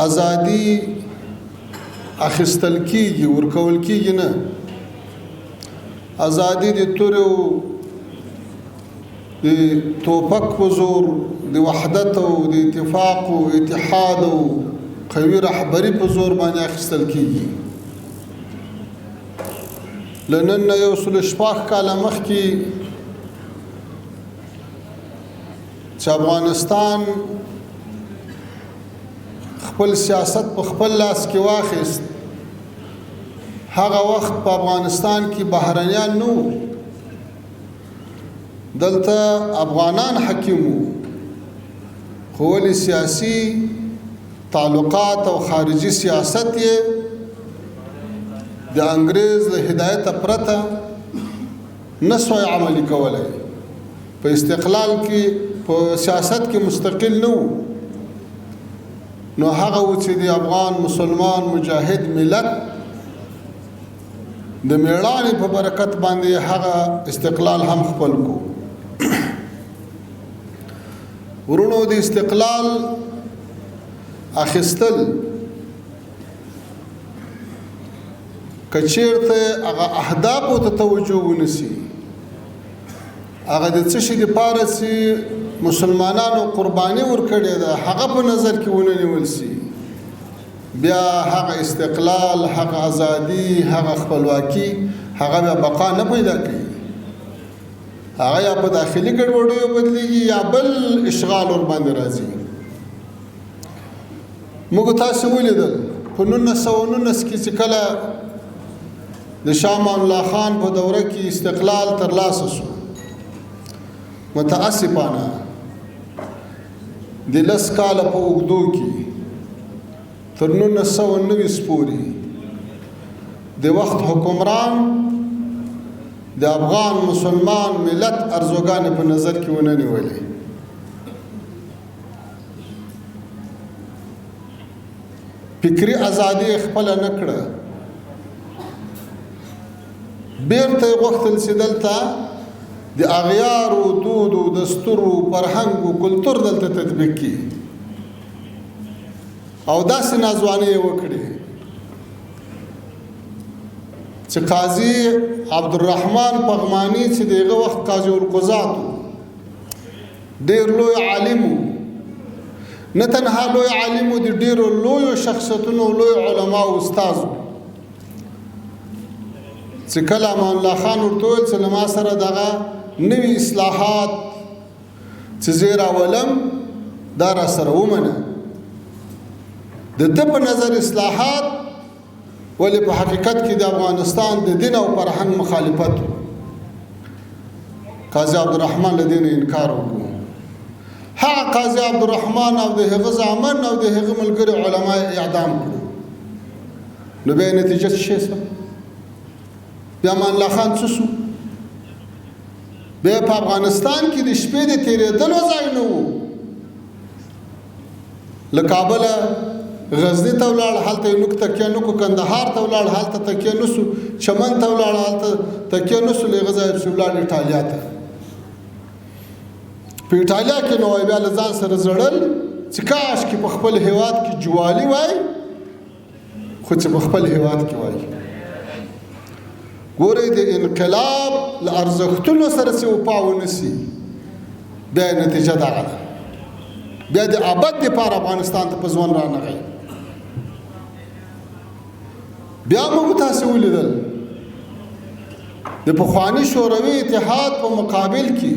ازادي اخیستل کیږي ورکول کیږي نه. ازادي د تورو د توپک په زور د وحدت او د اتفاق او اتحاد او قوي رهبري په زور باندې اخیستل کیږي. لنن یو سل شپږ کاله مخکې چې افغانستان خپل سیاست په خپل لاس کې واخیست، هغه وخت په افغانستان کې بهرنیان نه وو، دلته افغانان حکیم وو، خو ولې سیاسي تعلقات او خارجي سیاست یې د انګریز له هدایت پرته نسوی عملی کولای. په استقلال کې په سیاست کې مستقل نه وو. نو هغه و چې د افغان مسلمان مجاهد ملت د میړانې په برکت باندې هغه استقلال هم خپل کو. ورونو د استقلال اخیستل کچیرته هغه اهدافو ته توجه ونسی، هغه د څه شي لپاره چې مسلمانانو قرباني ورکړې ده هغه په نظر کې ونه نیول شي، بیا هغه استقلال، هغه ازادي، هغه خپلواکي هغه بیا بقا نه پیدا کوي. هغه یا په داخلي ګډوډیو بدلیږي یا بل اشغال ور باندې راځي. موږ تاسو ولیدل په 1919 کې چې کله د شاه امان الله خان په دوره کې استقلال ترلاسه شو، متاسفانه د لس کاله په اوږدو کې تر 1919 پورې د وخت حکمران د افغان مسلمان ملت ارزوګانې په نظر کې ونه نیولې. فکري ازادي خپل نه کړه، بیرته غوښتل چې دلته د اغیارو دودو دستورو فرهنګو کلتور دلته تطبیق کړي او داسې نازواني یې وکړي چې قاضي عبدالرحمن پغمانی چې دغه وخت قاضي القضات ډېر لوی عالم و، نه تنها لوی عالم و، د ډېرو لویو شخصیتونو لوی علما او استاد چې کله امان الله خان ورته وویل چې له ما سره دغه نوي اصلاحات چې زه راولم دا را سره ومنه. د ده په نظر اصلاحات ولې په حقیقت کې د افغانستان د دین او فرهنګ مخالفت و. قاضي عبدالرحمن له دې نه انکار وکړو. هغه قاضي عبدالرحمن او د هغه زامن او د هغه ملګري علما اعدام کړو. نو بیا نتیجه څه شوه؟ بیا امان الله خان څه شو؟ بیا په افغانستان کې د شپې د تېرېدلو ځای نه و. له کابله غزني ته ولاړ، هلته یې نوک تکیه نوکو، کندهار ته ولاړ، هلته تکیه نسو، چمن ته ولاړ، هلته تکیه نسو، له هغه ځایه پسې ولاړ ایټالیا ته. په ایټالیا کې نو بیا له ځان سره زړل چې کاش کې په خپل هېواد کې جوالي وای، خو چې په خپل هېواد کې وای. ګورئ د انقلاب له ارزښتونو سره چې وفا ونه سي، بیا نتیجه دغه ده، بیا د ابد دپاره افغانستان ته په ځوان رانغی. بیا موږ تاسې ولیدل د پخواني شوروي اتحاد په مقابل کې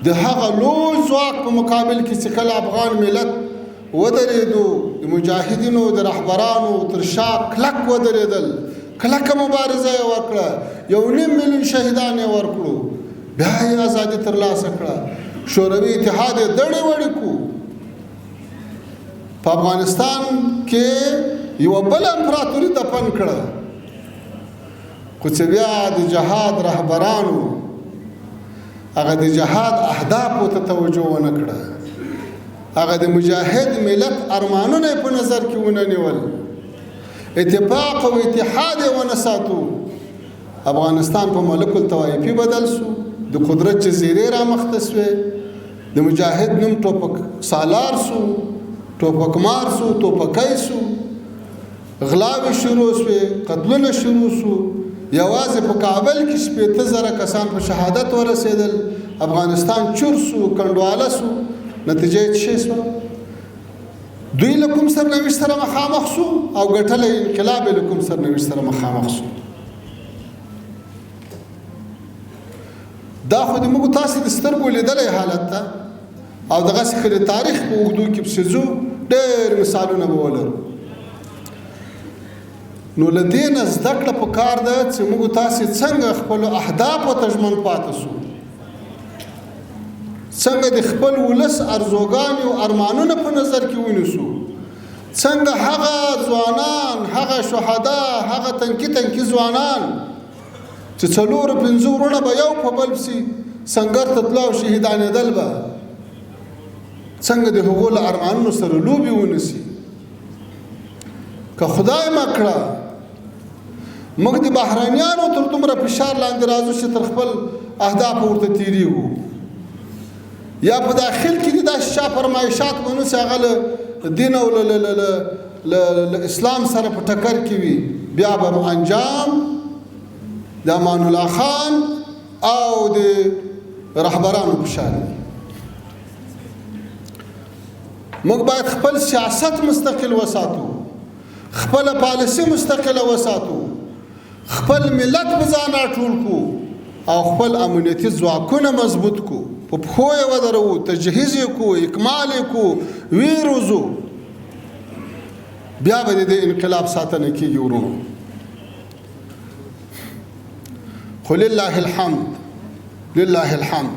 د هغه لوی ځواک په مقابل کې چې کله افغان ملت ودرېدو، د مجاهدینو د رهبرانو تر شا کلک ودرېدل، کلکه مبارزه یې وکړه، 1.5 میلیون شهیدان یې ورکړو، بیا یې ازادي ترلاسه کړه. شوروي اتحاد یې دړې وړې کړو. په افغانستان کې یوه بله امپراتوري دفن کړه، خو چې بیا د جهاد رهبرانو هغه د جهاد اهدافو ته توجه ونه کړه، هغه د مجاهد ملت ارمانونه په نظر کې ونه نیول، اتفاق او اتحاد یې ونه ساتو. افغانستان په ملک الطوایفي بدل شو، د قدرت جزیرې رامخته شوې، د مجاهد نوم ټوپک سالار شو، ټوپکمار سو، ټوپکی سو، غلاوې شروع شوې، قتلونه شروع شو. یوازې په کابل کې 80,000 کسان په شهادت ورسېدل. افغانستان چور سو، کنډواله سو. نتیجه یې څه شوه؟ دوی له کوم سرنوشت سره مخامخ سو او ګټلی انقلاب یې له کوم سرنوشت سره مخامخ سو. دا خو د موږ تاسې د سترګو لیدلی حالت ده او دغسې که د تاریخ په اوږدو کې پسې ځو ډېر مثالونه به ولرو. نو له دې نه زده کړه پکار ده چې موږ تاسې څنګه خپلو اهدافو ته ژمن پاتې سو، څنګه د خپل ولس ارزوګانې او ارمانونه په نظر کې ونیسو، څنګه هغه ځوانان، هغه شهدا، هغه تنکي ځوانان چې 4-5 ورونه به یو په بل پسې سنګر ته تلو او شهیدانېدل به، څنګه د هغو له ارمانونو سره لوبې ونیسي. که خدای مکړه موږ د بهرانیانو تر دومره فشار لاندې راځو چې تر خپل اهداف ورته تیریږو، یا په داخل کې د داسې چا فرمایشات منو چې هغه له دین او له اسلام سره په ټکر کې وي، بیا به انجام د امان الله خان او د رهبرانو په شان وي. موږ باید خپل سیاست مستقل وساتو، خپل پالیسی مستقله وساتو، خپل ملت په ځان راټول کو او خپل امنیتي ځواکونه مضبوط کو، په پښو یې ودرو، تجهیز یې کو، اکمال یې کو، ویروزو، بیا به د انقلاب ساتنه کېږي. ورونو خو لله الحمد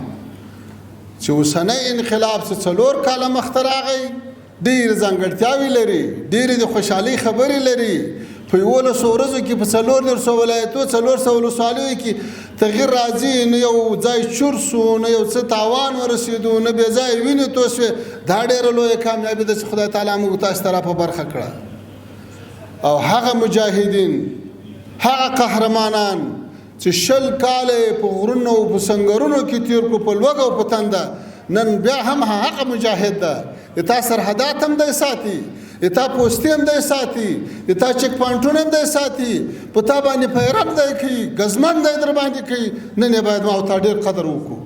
چې اوسنی انقلاب چې 4 کاله مخته راغی ډېرې ځانګړتیاوې لري، ډېرې د خوشحالۍ خبرې لري. په 11 ورځو کې په 400 ولایتو 400 ولسوالیو کې تغییر راځي، نه یو ځای چور سو، نه یو څه تاوان ورسېدو، نه بې ځای وینې توی سوې. دا ډېره لویه کامیابي ده چې خدای تعالی موږ تاسو ته په برخه کړه. او هغه مجاهدین، هغه قهرمانان چې 20 کاله په غرونو او په سنګرونو کې تیر کو په لوږه او په تنده، نن بیا هم هغه مجاهد ده. د تا سرحدات هم دی ساتي، د تا پوستې هم دی ساتي، د تا چک پوینټونه هم دی ساتي، په تا باندې پیرم دی کوي، ګزمن دی در باندې کوي. نن یې باید ما او تا ډېر قدر وکړو.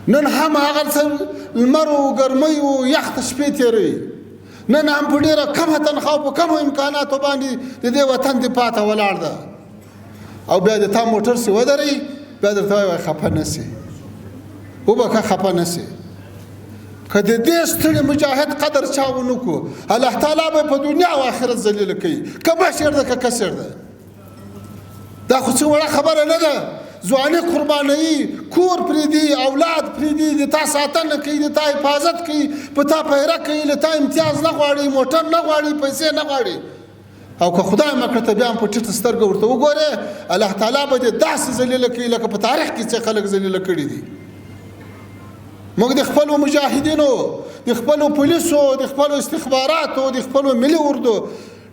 نن هم هغه لمر و ګرمۍ و یخ ته شپې تېروي، نن هم په ډېره کمه تنخوا او په کمو امکاناتو باندې د دې وطن دفاع ته ولاړ ده. او بیا د تا موټر سي ودرئ، بیا درته وایي خفه نه سي، وبکه خفه نه سي. که د دې ستړي مجاهد قدر چا ونه کړو، الله تعالی به په دنیا او آخرت ذلیله کوي، که بشر ده که کسر ده. دا خو څه وړه خبره نه ده. ځواني قربانوي، کور پرېږدي، اولاد پرېږدي، د تا ساتنه کوي، د تا حفاظت کوي، په تا پیره کوي، له تا امتیاز نه غواړي، موټر نه غواړي، پیسې نه غواړي. او که خدای مکړه ته بیا هم په ټیټه سترګه ورته وګورې، الله تعالی به دې داسې ذلیله کوي لکه په تاریخ کې چې خلک ذلیله کړي دي. موږ د خپلو مجاهدینو، د خپلو پولیسو، د خپلو استخباراتو، د خپلو ملي اردو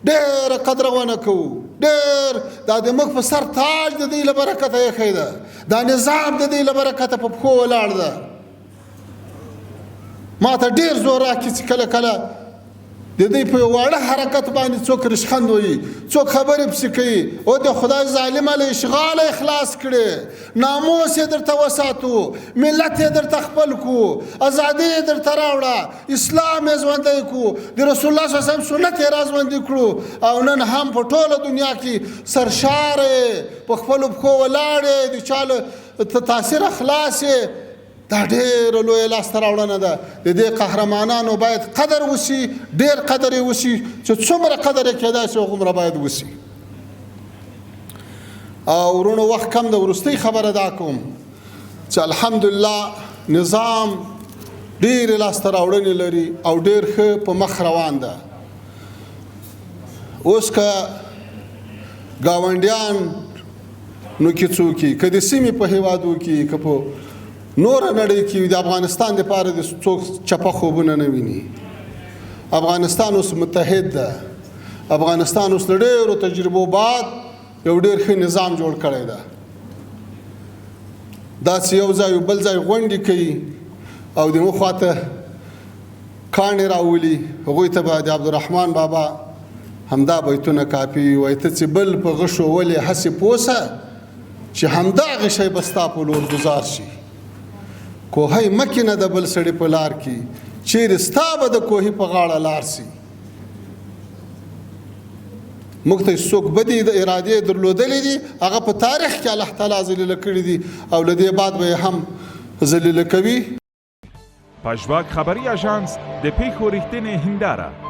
ډېره قدرونه کوو. ډېر دا د موږ په سر تاج د دوی له برکته ایښی ده، دا نظام د دوی له برکته په پښو ولاړ ده. ما ته ډېر زور راکړي چې کله کله د دوی په یو واړه حرکت باندې څوک رشخند وایي، څوک خبرې پسې کوي. او د خدای ظالمه له اشغاله اخلاص کړي، ناموس یې درته وساتو، ملت یې درته خپل کو، ازادي یې درته راوړه، اسلام یې ژوندی کو، د رسول الله صلی الله علیه وسلم سنت یې را ژوندي کړو. او نن هم په ټوله دنیا کې سرشار یې، په خپلو پښو ولاړ یې، د چا له تاثیر خلاص یې. دا ډېره لویه لاسته راوړنه ده. د دې قهرمانانو باید قدر وشي، ډېر قدر یې وشي، چې څومره قدر یې کېدای شي هغومره باید وشي. او ورونو وخت کم ده، وروستۍ خبره دا کوم چې الحمدلله نظام ډېرې لاسته راوړنې لري او ډېر ښه په مخ روان ده. اوس که ګاونډیان نو کې څوک که د سیمې په هیوادو کې که په نوره نړۍ کې د افغانستان دپاره د څوک چپه خوبونه نه ویني. افغانستان اوس متحد ده. افغانستان اوس له ډېرو تجربو بعد یو ډېر ښه نظام جوړ کړی ده. داسې یو ځای بل ځای غونډې کوي او د مخ خواته کاڼې راولي هغوی ته به د عبدالرحمن بابا همدا بیتونه کاپي وایي ته چې بل په غشو ولې هسې پوسه چې همدغه شی به ستا په لور ګزار شي کوهی مه کینه د بل سړي په لار کې چیرې ستا به د کوهي په غاړه لار سي موږ ته څوک بدې د ارادې درلودلې دي هغه په تاریخ کې الله تعالی ذلیله کړي دي او له دې بعد به هم ذلیله کوي پژواک خبري اژانس د پیښو رښتینې هنداره